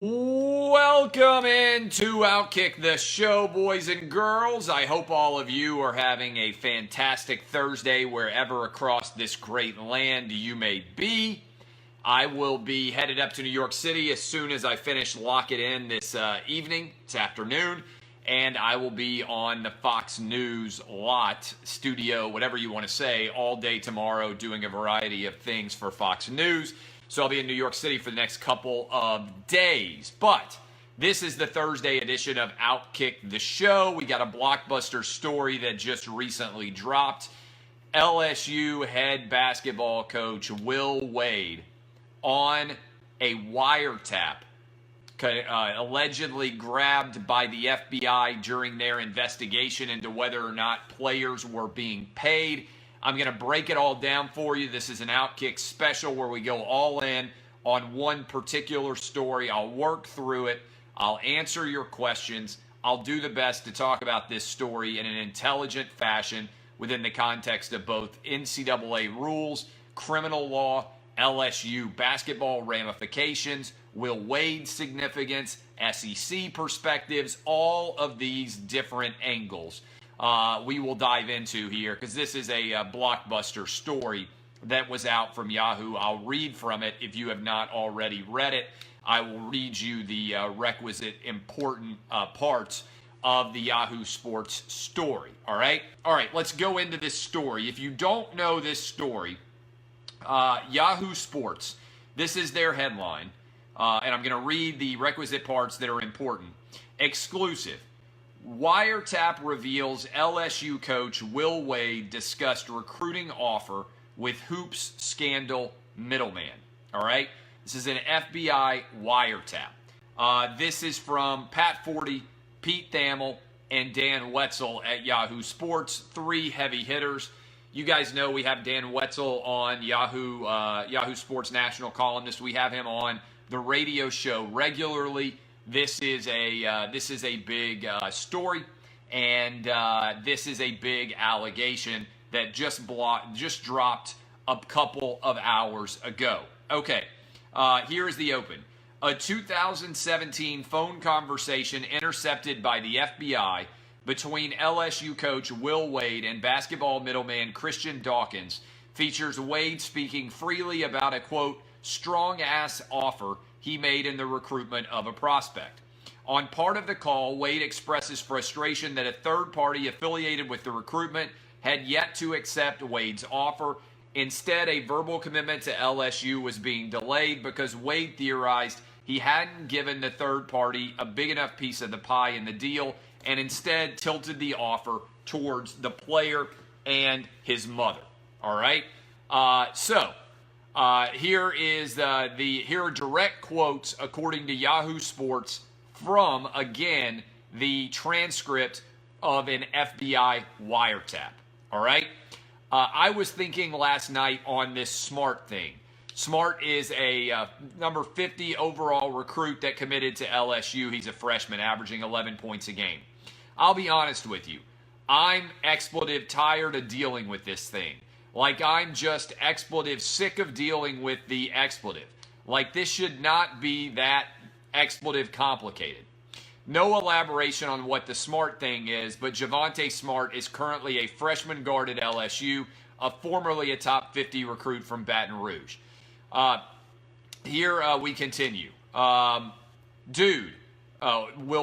Welcome into Outkick the Show, boys and girls. I hope all of you are having a fantastic Thursday wherever across this great land you may be. I will be headed up to New York City as soon as I finish Lock It In this afternoon, and I will be on the Fox News lot, studio, whatever you want to say, all day tomorrow doing a variety of things for Fox News. So I'll be in New York City for the next couple of days. But this is the Thursday edition of Outkick the Show. We got a blockbuster story that just recently dropped. LSU head basketball coach Will Wade on a wiretap, allegedly grabbed by the FBI during their investigation into whether or not players were being paid. I'm going to break it all down for you. This is an Outkick special where we go all in on one particular story. I'll work through it. I'll answer your questions. I'll do the best to talk about this story in an intelligent fashion within the context of both NCAA rules, criminal law, LSU basketball ramifications, Will Wade's significance, SEC perspectives, all of these different angles. We will dive into here because this is a blockbuster story that was out from Yahoo. I'll read from it if you have not already read it. I will read you the requisite important parts of the Yahoo Sports story. All right, let's go into this story. If you don't know this story, Yahoo Sports, this is their headline, and I'm going to read the requisite parts that are important. Exclusive. Wiretap reveals LSU coach Will Wade discussed recruiting offer with hoops scandal middleman. All right? This is an FBI wiretap. This is from Pat Forde, Pete Thamel, and Dan Wetzel at Yahoo Sports, three heavy hitters. You guys know we have Dan Wetzel on Yahoo Sports national columnist. We have him on the radio show regularly. This is a big story, and this is a big allegation that just dropped a couple of hours ago. Okay, here is the open. A 2017 phone conversation intercepted by the FBI between LSU coach Will Wade and basketball middleman Christian Dawkins features Wade speaking freely about a, quote, strong-ass offer he made in the recruitment of a prospect. On part of the call, Wade expresses frustration that a third party affiliated with the recruitment had yet to accept Wade's offer. Instead, a verbal commitment to LSU was being delayed because Wade theorized he hadn't given the third party a big enough piece of the pie in the deal and instead tilted the offer towards the player and his mother. All right? Here are direct quotes according to Yahoo Sports from, again, the transcript of an FBI wiretap. All right? I was thinking last night on this Smart thing. Smart is a number 50 overall recruit that committed to LSU. He's a freshman averaging 11 points a game. I'll be honest with you. I'm expletive tired of dealing with this thing. Like, I'm just expletive sick of dealing with the expletive. Like, this should not be that expletive complicated. No elaboration on what the Smart thing is, but Javante Smart is currently a freshman guard at LSU, formerly a top 50 recruit from Baton Rouge. Here we continue. Will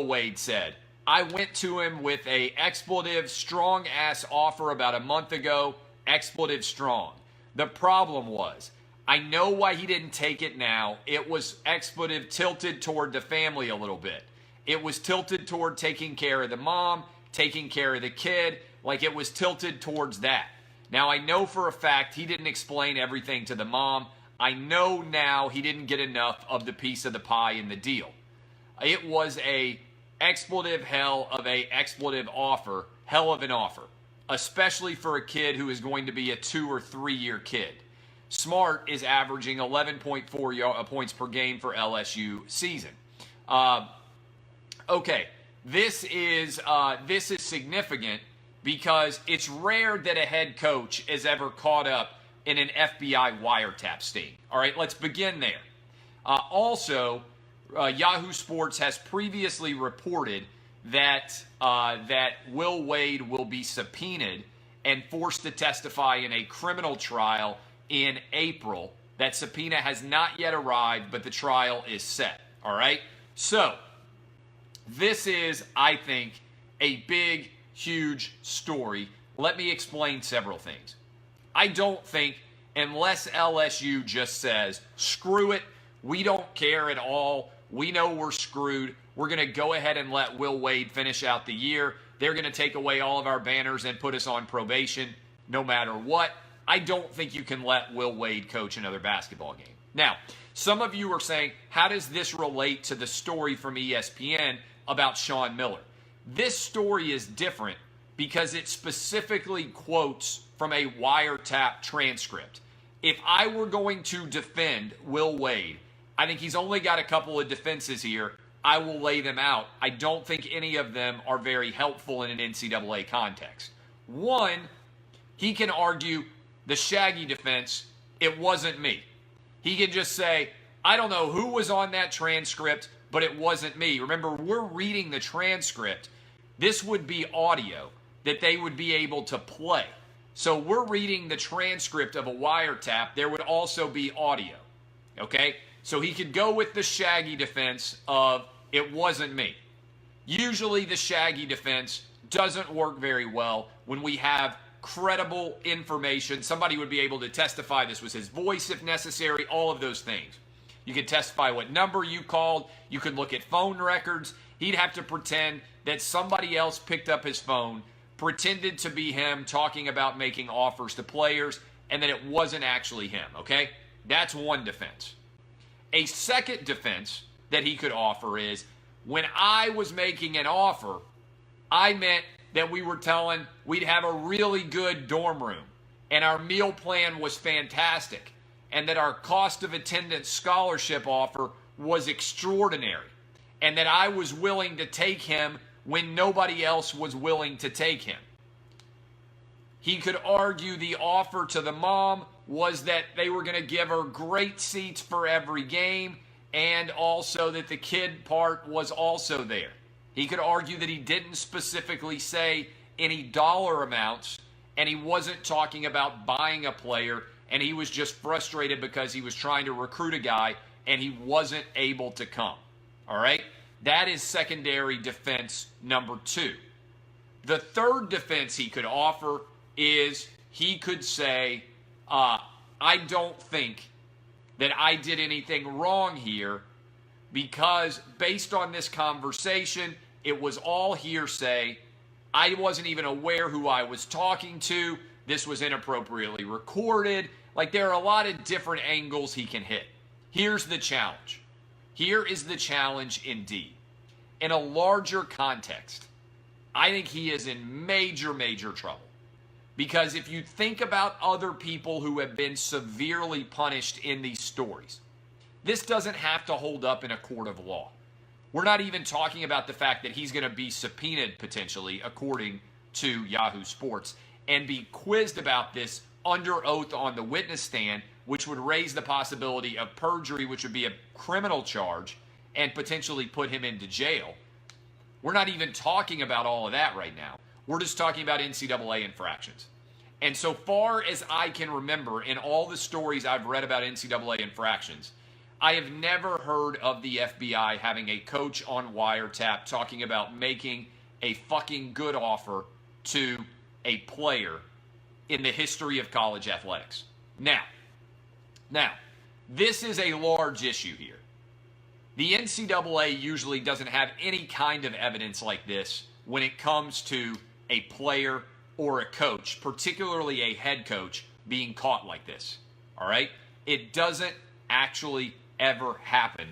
Wade said, I went to him with a expletive strong-ass offer about a month ago, expletive strong. The problem was, I know why he didn't take it now. It was expletive tilted toward the family a little bit. It was tilted toward taking care of the mom, taking care of the kid, like it was tilted towards that. Now, I know for a fact he didn't explain everything to the mom. I know now he didn't get enough of the piece of the pie in the deal. It was a expletive hell of an offer, especially for a kid who is going to be a 2 or 3 year kid. Smart is averaging 11.4 points per game for LSU season. Okay, this is significant because it's rare that a head coach is ever caught up in an FBI wiretap sting. All right, let's begin there. Also, Yahoo Sports has previously reported that Will Wade will be subpoenaed and forced to testify in a criminal trial in April. That subpoena has not yet arrived, but the trial is set. All right? So, this is, I think, a big, huge story. Let me explain several things. I don't think, unless LSU just says, screw it, we don't care at all, we know we're screwed, we're going to go ahead and let Will Wade finish out the year, they're going to take away all of our banners and put us on probation no matter what. I don't think you can let Will Wade coach another basketball game. Now, some of you are saying, how does this relate to the story from ESPN about Sean Miller? This story is different because it specifically quotes from a wiretap transcript. If I were going to defend Will Wade, I think he's only got a couple of defenses here. I will lay them out. I don't think any of them are very helpful in an NCAA context. One, he can argue the Shaggy defense, it wasn't me. He can just say, I don't know who was on that transcript, but it wasn't me. Remember, we're reading the transcript. This would be audio that they would be able to play. So we're reading the transcript of a wiretap. There would also be audio. Okay? So he could go with the Shaggy defense of, it wasn't me. Usually the Shaggy defense doesn't work very well when we have credible information. Somebody would be able to testify this was his voice if necessary, all of those things. You could testify what number you called. You could look at phone records. He'd have to pretend that somebody else picked up his phone, pretended to be him talking about making offers to players, and that it wasn't actually him, okay? That's one defense. A second defense that he could offer is, when I was making an offer, I meant that we were telling we'd have a really good dorm room, and our meal plan was fantastic, and that our cost of attendance scholarship offer was extraordinary, and that I was willing to take him when nobody else was willing to take him. He could argue the offer to the mom was that they were going to give her great seats for every game, and also that the kid part was also there. He could argue that he didn't specifically say any dollar amounts, and he wasn't talking about buying a player, and he was just frustrated because he was trying to recruit a guy, and he wasn't able to come. All right? That is secondary defense number two. The third defense he could offer is he could say, I don't think that I did anything wrong here because based on this conversation, it was all hearsay. I wasn't even aware who I was talking to. This was inappropriately recorded. Like, there are a lot of different angles he can hit. Here's the challenge. Here is the challenge indeed. In a larger context, I think he is in major, major trouble. Because if you think about other people who have been severely punished in these stories, this doesn't have to hold up in a court of law. We're not even talking about the fact that he's going to be subpoenaed potentially, according to Yahoo Sports, and be quizzed about this under oath on the witness stand, which would raise the possibility of perjury, which would be a criminal charge, and potentially put him into jail. We're not even talking about all of that right now. We're just talking about NCAA infractions. And so far as I can remember, in all the stories I've read about NCAA infractions, I have never heard of the FBI having a coach on wiretap talking about making a fucking good offer to a player in the history of college athletics. Now, this is a large issue here. The NCAA usually doesn't have any kind of evidence like this when it comes to a player or a coach, particularly a head coach, being caught like this. All right? It doesn't actually ever happen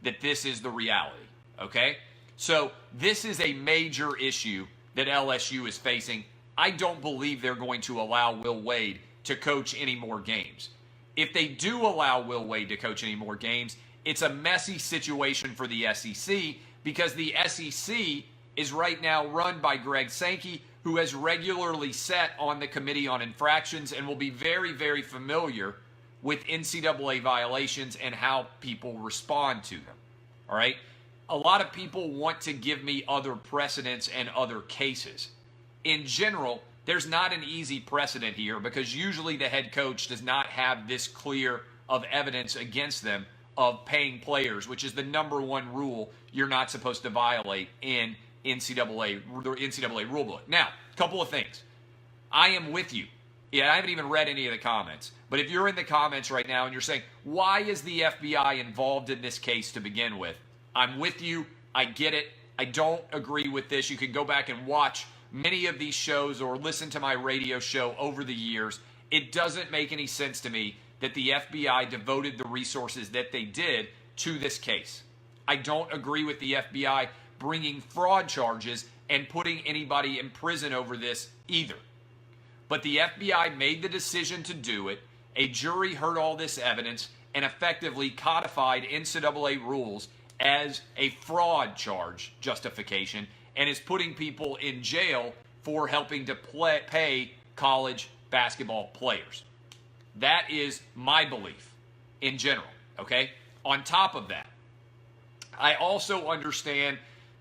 that this is the reality. Okay? So this is a major issue that LSU is facing. I don't believe they're going to allow Will Wade to coach any more games. If they do allow Will Wade to coach any more games, it's a messy situation for the SEC because the SEC is right now run by Greg Sankey, who has regularly sat on the Committee on Infractions and will be very, very familiar with NCAA violations and how people respond to them. all right? A lot of people want to give me other precedents and other cases. In general, there's not an easy precedent here because usually the head coach does not have this clear of evidence against them of paying players, which is the number one rule you're not supposed to violate in the NCAA rulebook. Now, a couple of things. I am with you. Yeah, I haven't even read any of the comments. But if you're in the comments right now and you're saying, why is the FBI involved in this case to begin with? I'm with you. I get it. I don't agree with this. You can go back and watch many of these shows or listen to my radio show over the years. It doesn't make any sense to me that the FBI devoted the resources that they did to this case. I don't agree with the FBI bringing fraud charges and putting anybody in prison over this either. But the FBI made the decision to do it. A jury heard all this evidence and effectively codified NCAA rules as a fraud charge justification and is putting people in jail for helping to pay college basketball players. That is my belief in general, okay? On top of that, I also understand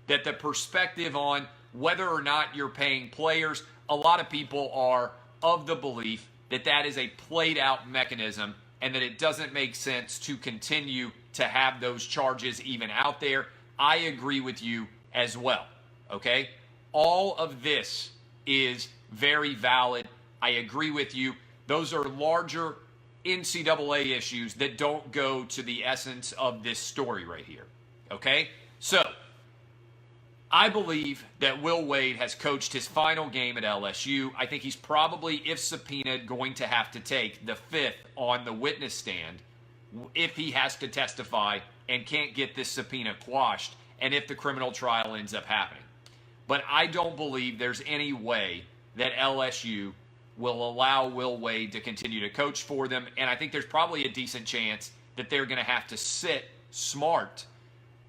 that the perspective on whether or not you're paying players, a lot of people are of the belief that that is a played out mechanism and that it doesn't make sense to continue to have those charges even out there. I agree with you as well, okay? All of this is very valid. I agree with you. Those are larger NCAA issues that don't go to the essence of this story right here, okay? So, I believe that Will Wade has coached his final game at LSU. I think he's probably, if subpoenaed, going to have to take the fifth on the witness stand if he has to testify and can't get this subpoena quashed and if the criminal trial ends up happening. But I don't believe there's any way that LSU will allow Will Wade to continue to coach for them, and I think there's probably a decent chance that they're going to have to sit Smart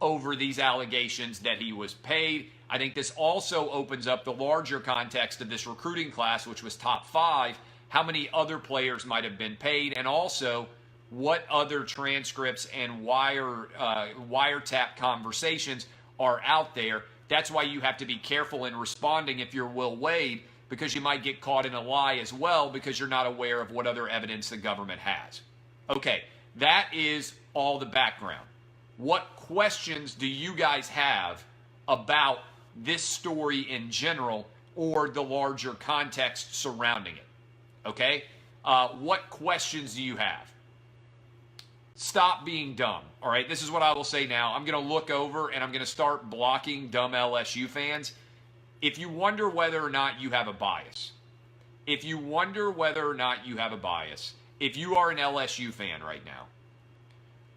over these allegations that he was paid. I think this also opens up the larger context of this recruiting class, which was top 5, how many other players might have been paid, and also what other transcripts and wiretap conversations are out there. That's why you have to be careful in responding if you're Will Wade, because you might get caught in a lie as well because you're not aware of what other evidence the government has. Okay, that is all the background. What questions do you guys have about this story in general or the larger context surrounding it? Okay? What questions do you have? Stop being dumb. All right? This is what I will say now. I'm going to look over and I'm going to start blocking dumb LSU fans. If you wonder whether or not you have a bias, if you are an LSU fan right now,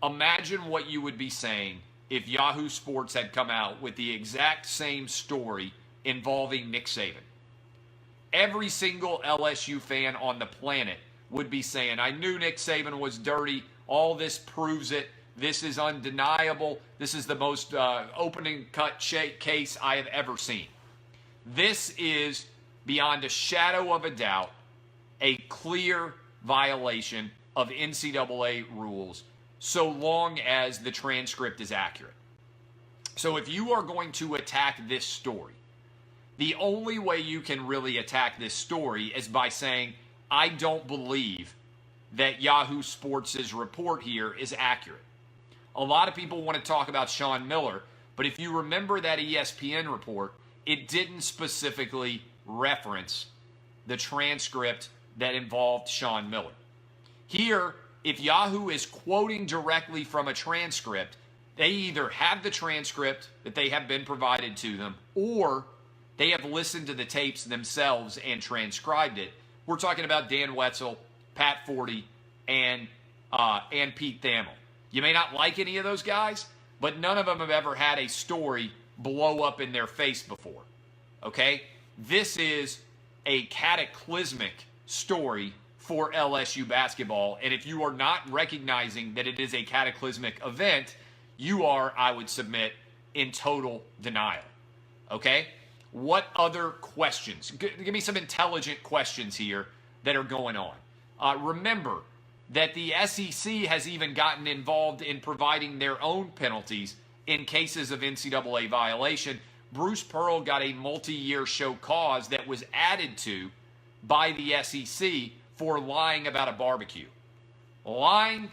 imagine what you would be saying if Yahoo Sports had come out with the exact same story involving Nick Saban. Every single LSU fan on the planet would be saying, I knew Nick Saban was dirty. All this proves it. This is undeniable. This is the most opening cut case I have ever seen. This is, beyond a shadow of a doubt, a clear violation of NCAA rules so long as the transcript is accurate. So if you are going to attack this story, the only way you can really attack this story is by saying, I don't believe that Yahoo Sports' report here is accurate. A lot of people want to talk about Sean Miller, but if you remember that ESPN report, it didn't specifically reference the transcript that involved Sean Miller. Here, if Yahoo is quoting directly from a transcript, they either have the transcript that they have been provided to them, or they have listened to the tapes themselves and transcribed it. We're talking about Dan Wetzel, Pat Forde, and Pete Thamel. You may not like any of those guys, but none of them have ever had a story blow up in their face before. Okay? This is a cataclysmic story for LSU basketball, and if you are not recognizing that it is a cataclysmic event, you are, I would submit, in total denial. Okay? What other questions? Give me some intelligent questions here that are going on. Remember that the SEC has even gotten involved in providing their own penalties in cases of NCAA violation, Bruce Pearl got a multi-year show cause that was added to by the SEC for lying about a barbecue. Lying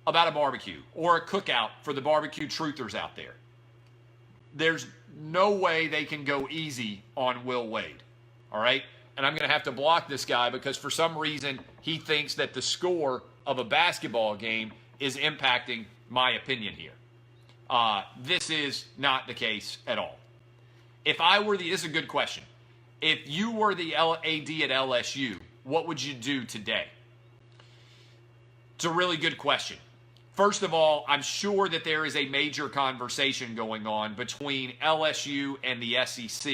about a barbecue or a cookout for the barbecue truthers out there. There's no way they can go easy on Will Wade. All right? And I'm going to have to block this guy because for some reason he thinks that the score of a basketball game is impacting my opinion here. This is not the case at all. If I were this is a good question. If you were the AD at LSU, what would you do today? It's a really good question. First of all, I'm sure that there is a major conversation going on between LSU and the SEC,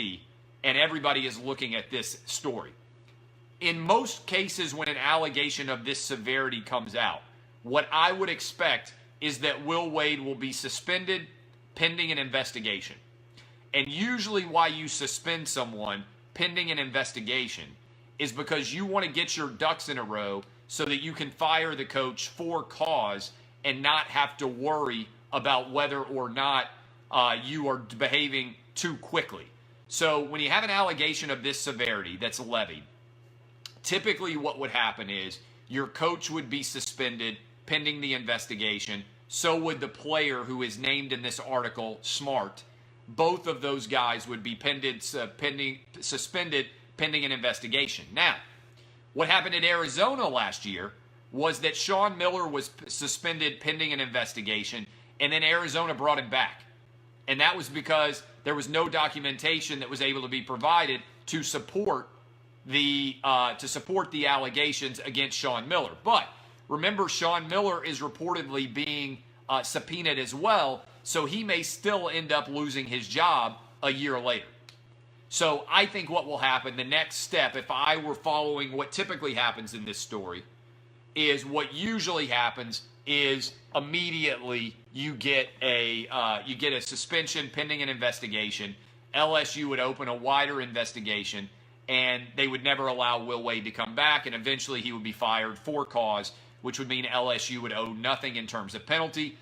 and everybody is looking at this story. In most cases, when an allegation of this severity comes out, what I would expect is that Will Wade will be suspended pending an investigation. And usually why you suspend someone pending an investigation is because you want to get your ducks in a row so that you can fire the coach for cause and not have to worry about whether or not you are behaving too quickly. So when you have an allegation of this severity that's levied, typically what would happen is your coach would be suspended pending the investigation. So would the player who is named in this article, Smart. Both of those guys would be suspended pending an investigation. Now, what happened in Arizona last year was that Sean Miller was suspended pending an investigation, and then Arizona brought him back. And that was because there was no documentation that was able to be provided to support the allegations against Sean Miller. But remember, Sean Miller is reportedly being subpoenaed as well, so he may still end up losing his job a year later. So I think what will happen, the next step, if I were following what typically happens in this story, is what usually happens is immediately you get a suspension pending an investigation. LSU would open a wider investigation, and they would never allow Will Wade to come back, and eventually he would be fired for cause, which would mean LSU would owe nothing in terms of penalty.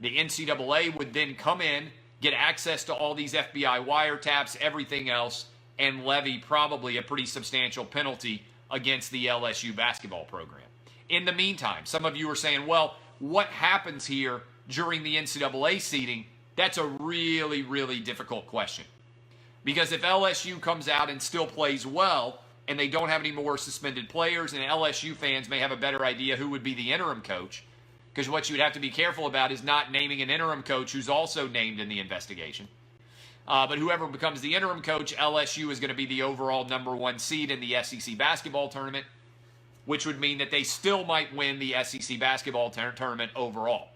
The NCAA would then come in, get access to all these FBI wiretaps, everything else, and levy probably a pretty substantial penalty against the LSU basketball program. In the meantime, some of you are saying, well, what happens here during the NCAA seeding? That's a really, really difficult question. Because if LSU comes out and still plays well, and they don't have any more suspended players, and LSU fans may have a better idea who would be the interim coach, because what you would have to be careful about is not naming an interim coach who's also named in the investigation. But whoever becomes the interim coach, LSU is going to be the overall #1 seed in the SEC basketball tournament, which would mean that they still might win the SEC basketball tournament overall.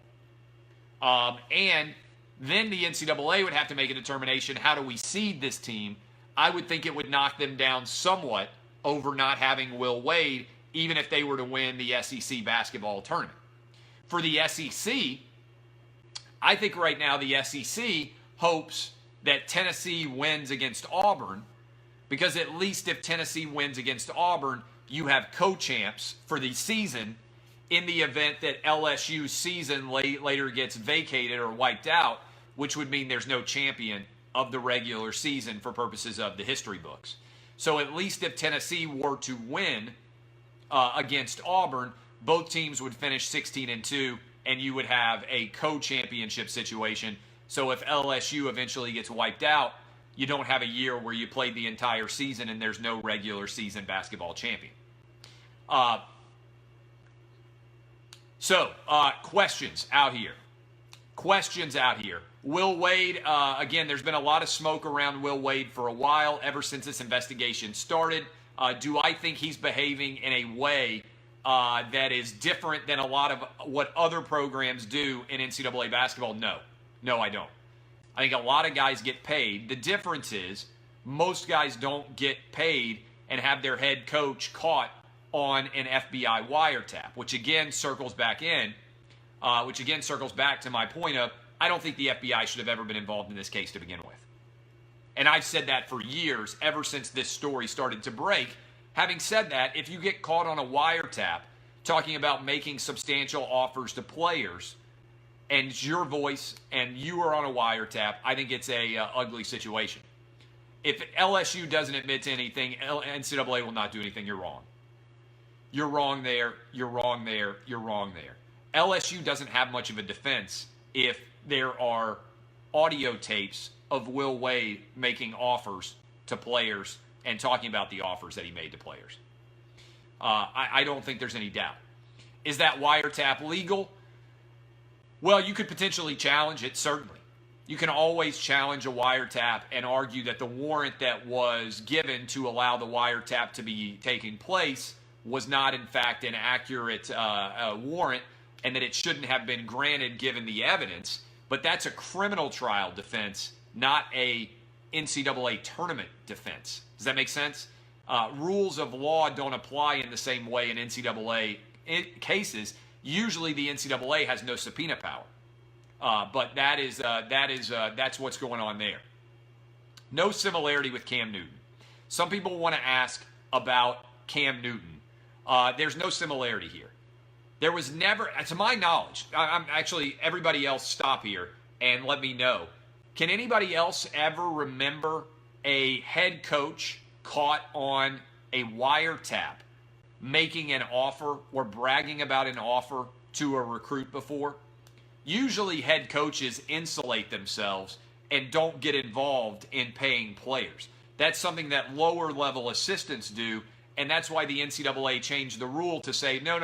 And then the NCAA would have to make a determination, how do we seed this team? I would think it would knock them down somewhat over not having Will Wade, even if they were to win the SEC basketball tournament. For the SEC, I think right now the SEC hopes that Tennessee wins against Auburn, because at least if Tennessee wins against Auburn, you have co-champs for the season in the event that LSU's season later gets vacated or wiped out, which would mean there's no champion of the regular season for purposes of the history books. So at least if Tennessee were to win against Auburn, both teams would finish 16-2, and you would have a co-championship situation. So if LSU eventually gets wiped out, you don't have a year where you played the entire season and there's no regular season basketball champion. Questions out here. Will Wade, again, there's been a lot of smoke around Will Wade for a while, ever since this investigation started. Do I think he's behaving in a way that is different than a lot of what other programs do in NCAA basketball? No, I don't. I think a lot of guys get paid. The difference is most guys don't get paid and have their head coach caught on an FBI wiretap, which again circles back to my point of, I don't think the FBI should have ever been involved in this case to begin with. And I've said that for years, ever since this story started to break. Having said that, if you get caught on a wiretap talking about making substantial offers to players, and it's your voice and you are on a wiretap, I think it's a ugly situation. If LSU doesn't admit to anything, NCAA will not do anything. You're wrong. You're wrong there. You're wrong there. You're wrong there. LSU doesn't have much of a defense if there are audio tapes of Will Wade making offers to players and talking about the offers that he made to players. I don't think there's any doubt. Is that wiretap legal? Well, you could potentially challenge it, certainly. You can always challenge a wiretap and argue that the warrant that was given to allow the wiretap to be taking place was not, in fact, an accurate warrant and that it shouldn't have been granted given the evidence. But that's a criminal trial defense, not a NCAA tournament defense. Does that make sense? Rules of law don't apply in the same way in NCAA cases. Usually the NCAA has no subpoena power. But that's what's going on there. No similarity with Cam Newton. Some people want to ask about Cam Newton. There's no similarity here. There was never, to my knowledge, I'm actually, everybody else stop here and let me know. Can anybody else ever remember a head coach caught on a wiretap making an offer or bragging about an offer to a recruit before? Usually head coaches insulate themselves and don't get involved in paying players. That's something that lower level assistants do, and that's why the NCAA changed the rule to say, no.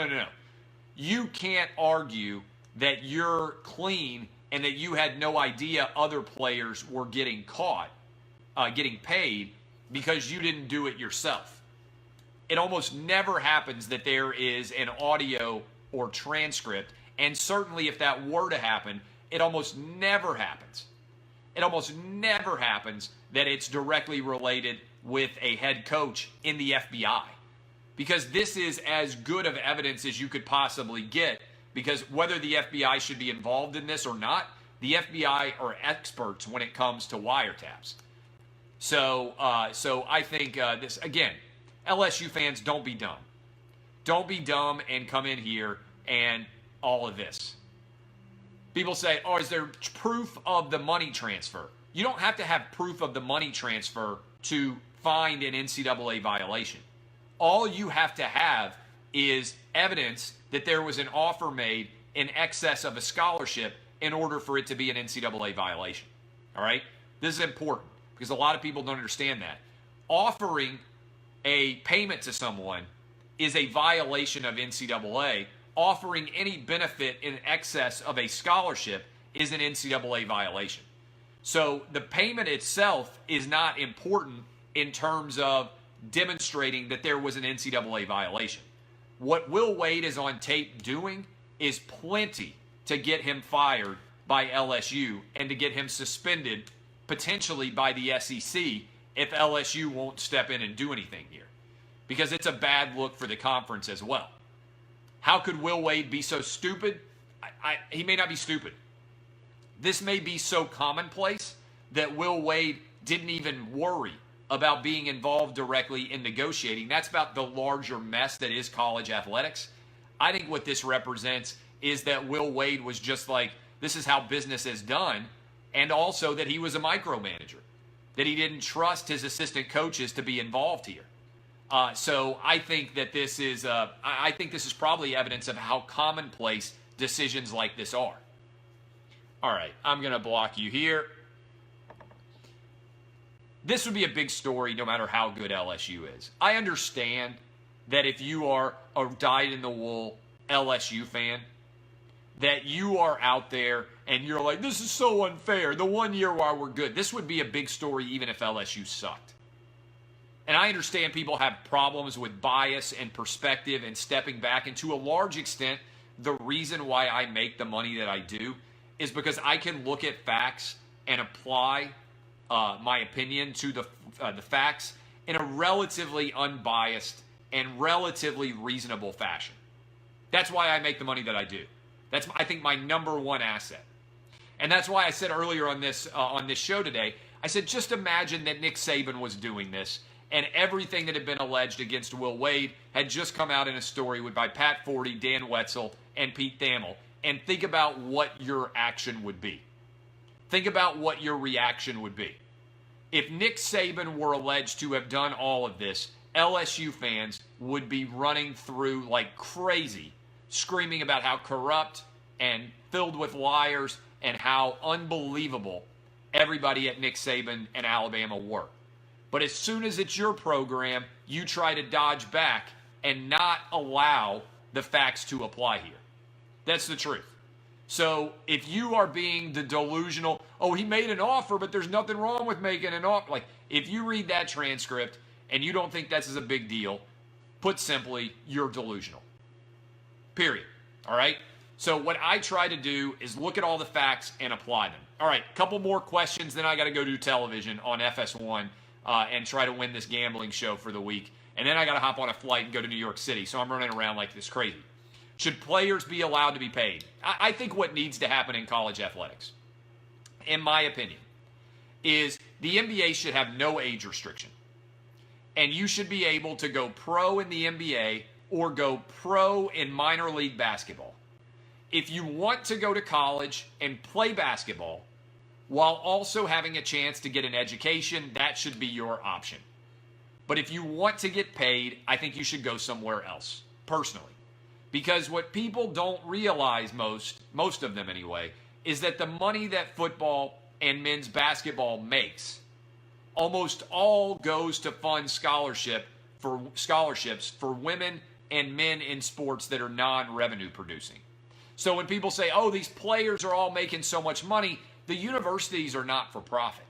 You can't argue that you're clean and that you had no idea other players were getting caught, getting paid, because you didn't do it yourself. It almost never happens that there is an audio or transcript, and certainly if that were to happen, it almost never happens. It almost never happens that it's directly related with a head coach in the FBI. Because this is as good of evidence as you could possibly get, because whether the FBI should be involved in this or not, the FBI are experts when it comes to wiretaps. So I think this, again, LSU fans, don't be dumb. Don't be dumb and come in here and all of this. People say, oh, is there proof of the money transfer? You don't have to have proof of the money transfer to find an NCAA violation. All you have to have is evidence that there was an offer made in excess of a scholarship in order for it to be an NCAA violation. All right? This is important because a lot of people don't understand that. Offering a payment to someone is a violation of NCAA. Offering any benefit in excess of a scholarship is an NCAA violation. So the payment itself is not important in terms of demonstrating that there was an NCAA violation. What Will Wade is on tape doing is plenty to get him fired by LSU and to get him suspended potentially by the SEC if LSU won't step in and do anything here. Because it's a bad look for the conference as well. How could Will Wade be so stupid? He may not be stupid. This may be so commonplace that Will Wade didn't even worry about being involved directly in negotiating. That's about the larger mess that is college athletics. I think what this represents is that Will Wade was just like, this is how business is done, and also that he was a micromanager, that he didn't trust his assistant coaches to be involved here. So I think that this is probably evidence of how commonplace decisions like this are. All right, I'm going to block you here. This would be a big story no matter how good LSU is. I understand that if you are a dyed-in-the-wool LSU fan, that you are out there and you're like, this is so unfair. The 1 year while we're good. This would be a big story even if LSU sucked. And I understand people have problems with bias and perspective and stepping back. And to a large extent, the reason why I make the money that I do is because I can look at facts and apply my opinion to the facts in a relatively unbiased and relatively reasonable fashion. That's why I make the money that I do. That's, I think, my number one asset. And that's why I said earlier on this show today, I said, just imagine that Nick Saban was doing this and everything that had been alleged against Will Wade had just come out in a story by Pat Forde, Dan Wetzel, and Pete Thamel. and think about what your action would be. Think about what your reaction would be. If Nick Saban were alleged to have done all of this, LSU fans would be running through like crazy, screaming about how corrupt and filled with liars and how unbelievable everybody at Nick Saban and Alabama were. But as soon as it's your program, you try to dodge back and not allow the facts to apply here. That's the truth. So if you are being the delusional, oh, he made an offer, but there's nothing wrong with making an offer. Like, if you read that transcript and you don't think that's a big deal, put simply, you're delusional. Period. All right? So what I try to do is look at all the facts and apply them. All right, a couple more questions, then I got to go do television on FS1 and try to win this gambling show for the week. And then I got to hop on a flight and go to New York City. So I'm running around like this crazy. Should players be allowed to be paid? I think what needs to happen in college athletics, in my opinion, is the NBA should have no age restriction. And you should be able to go pro in the NBA or go pro in minor league basketball. If you want to go to college and play basketball while also having a chance to get an education, that should be your option. But if you want to get paid, I think you should go somewhere else, personally. Because what people don't realize, most of them anyway, is that the money that football and men's basketball makes almost all goes to fund scholarships for women and men in sports that are non-revenue producing. So when people say, oh, these players are all making so much money, the universities are not for profit.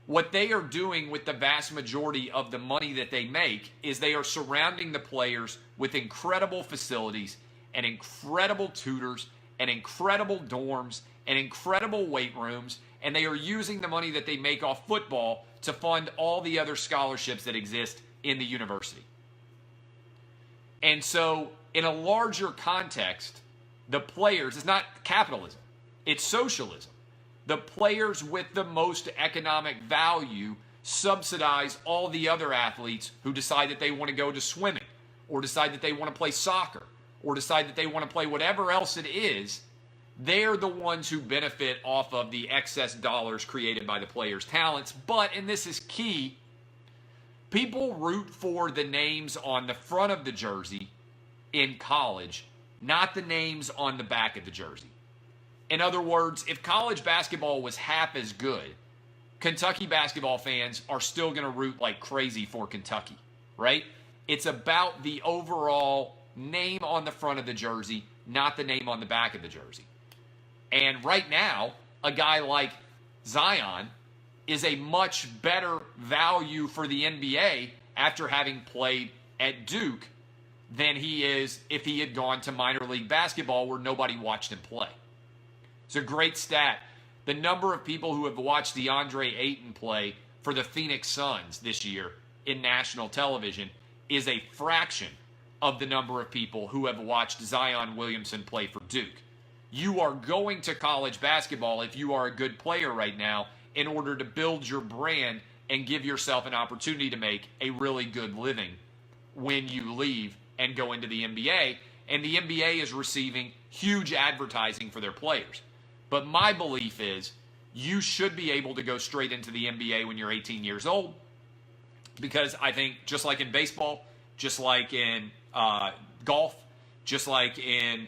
What they are doing with the vast majority of the money that they make is they are surrounding the players with incredible facilities and incredible tutors and incredible dorms and incredible weight rooms, and they are using the money that they make off football to fund all the other scholarships that exist in the university. And so in a larger context, the players, it's not capitalism, it's socialism. The players with the most economic value subsidize all the other athletes who decide that they want to go to swimming or decide that they want to play soccer or decide that they want to play whatever else it is. They're the ones who benefit off of the excess dollars created by the players' talents. But, and this is key, people root for the names on the front of the jersey in college, not the names on the back of the jersey. In other words, if college basketball was half as good, Kentucky basketball fans are still going to root like crazy for Kentucky, right? It's about the overall name on the front of the jersey, not the name on the back of the jersey. And right now, a guy like Zion is a much better value for the NBA after having played at Duke than he is if he had gone to minor league basketball where nobody watched him play. It's a great stat. The number of people who have watched DeAndre Ayton play for the Phoenix Suns this year in national television is a fraction of the number of people who have watched Zion Williamson play for Duke. You are going to college basketball if you are a good player right now in order to build your brand and give yourself an opportunity to make a really good living when you leave and go into the NBA. And the NBA is receiving huge advertising for their players. But my belief is you should be able to go straight into the NBA when you're 18 years old, because I think just like in baseball, just like in golf, just like in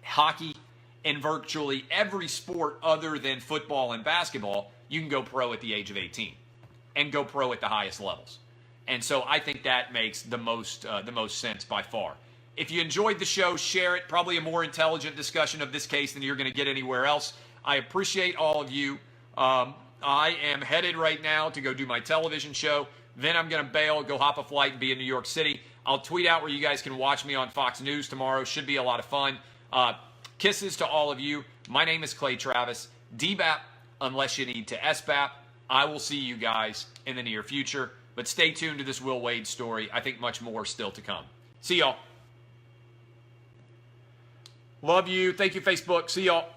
hockey, in virtually every sport other than football and basketball, you can go pro at the age of 18 and go pro at the highest levels. And so I think that makes the most sense by far. If you enjoyed the show, share it. Probably a more intelligent discussion of this case than you're going to get anywhere else. I appreciate all of you. I am headed right now to go do my television show. Then I'm going to bail, go hop a flight, and be in New York City. I'll tweet out where you guys can watch me on Fox News tomorrow. Should be a lot of fun. Kisses to all of you. My name is Clay Travis. DBAP unless you need to SBAP. I will see you guys in the near future. But stay tuned to this Will Wade story. I think much more still to come. See y'all. Love you. Thank you, Facebook. See y'all.